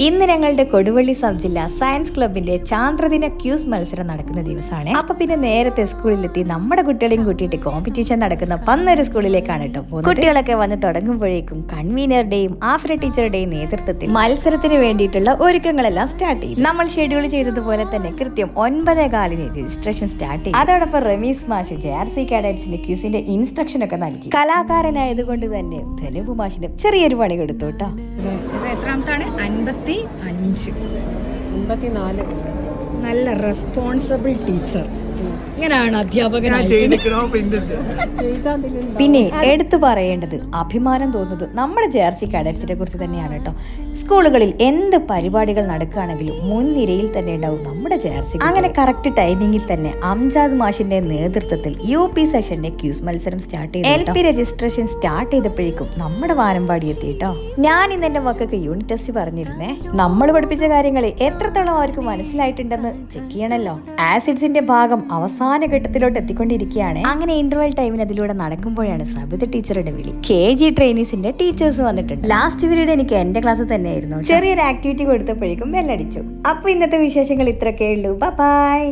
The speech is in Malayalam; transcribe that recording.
ഇന്ന് ഞങ്ങളുടെ കൊടുവള്ളി സബ് ജില്ലാ സയൻസ് ക്ലബിന്റെ ചാന്ദ്രദിന ക്യൂസ് മത്സരം നടക്കുന്ന ദിവസമാണ്. അപ്പൊ പിന്നെ നേരത്തെ സ്കൂളിലെത്തി നമ്മുടെ കുട്ടികളെയും കൂട്ടിയിട്ട് കോമ്പറ്റീഷൻ നടക്കുന്ന പന്നൊരു സ്കൂളിലേക്കാണ് കേട്ടോ പോകുന്നത്. കുട്ടികളൊക്കെ വന്ന് തുടങ്ങുമ്പോഴേക്കും കൺവീനറുടെയും ആഫ്ര ടീച്ചറുടെയും നേതൃത്വത്തിൽ മത്സരത്തിന് വേണ്ടിയിട്ടുള്ള ഒരുക്കങ്ങളെല്ലാം സ്റ്റാർട്ട് ചെയ്യും. നമ്മൾ ഷെഡ്യൂൾ ചെയ്തതുപോലെ തന്നെ കൃത്യം 9:15 രജിസ്ട്രേഷൻ സ്റ്റാർട്ട് ചെയ്യും. അതോടൊപ്പം റമീസ് മാഷ് JRC കാഡറ്റ്സിന്റെ ക്യൂസിന്റെ ഇൻസ്ട്രക്ഷൻ ഒക്കെ നൽകി. കലാകാരനായതുകൊണ്ട് തന്നെ ധനുപ് മാഷിന് ചെറിയൊരു പണി കൊടുത്തു കേട്ടോ. എത്രാമത്താണ്? 54. നല്ല റെസ്പോൺസിബിൾ ടീച്ചർ. ഇങ്ങനെയാണ് അധ്യാപകനായി. പിന്നെ എടുത്തു പറയേണ്ടത്, അഭിമാനം തോന്നുന്നത് നമ്മുടെ JRC കാഡറ്റ്സിനെ കുറിച്ച് തന്നെയാണ് കേട്ടോ. സ്കൂളുകളിൽ എന്ത് പരിപാടികൾ നടക്കുകയാണെങ്കിലും മുൻനിരയിൽ തന്നെ ഉണ്ടാവും നമ്മുടെ JRC. അങ്ങനെ കറക്റ്റ് ടൈമിങ്ങിൽ തന്നെ അംജാദ് മാഷിന്റെ നേതൃത്വത്തിൽ UP സെഷന്റെ ക്യൂസ് മത്സരം സ്റ്റാർട്ട് ചെയ്തു. LP രജിസ്ട്രേഷൻ സ്റ്റാർട്ട് ചെയ്തപ്പോഴേക്കും നമ്മുടെ വാനമ്പാടി എത്തി കേട്ടോ. ഞാൻ ഇന്ന് എന്റെ മക്കൾക്ക് യൂണിറ്റ് ടെസ്റ്റ് പറഞ്ഞിരുന്നേ. നമ്മൾ പഠിപ്പിച്ച കാര്യങ്ങൾ എത്രത്തോളം അവർക്ക് മനസ്സിലായിട്ടുണ്ടെന്ന് ചെക്ക് ചെയ്യണല്ലോ. ആസിഡ്സിന്റെ ഭാഗം അവസാന ഘട്ടത്തിലോട്ട് എത്തിക്കൊണ്ടിരിക്കുകയാണ്. അങ്ങനെ ഇന്റർവെൽ ടൈമിന് അതിലൂടെ നടക്കുമ്പോഴാണ് സബിത ടീച്ചറുടെ വിളി. KG ട്രെയിനീസിന്റെ ടീച്ചേഴ്സ് വന്നിട്ടുണ്ട്. ലാസ്റ്റ് പീരീഡ് എനിക്ക് എന്റെ ക്ലാസ് തന്നെയായിരുന്നു. ചെറിയൊരു ആക്ടിവിറ്റി കൊടുത്തപ്പോഴേക്കും ബെല്ലടിച്ചു. അപ്പൊ ഇന്നത്തെ വിശേഷങ്ങൾ ഇത്രയൊക്കെ ഉള്ളൂ. ബൈ.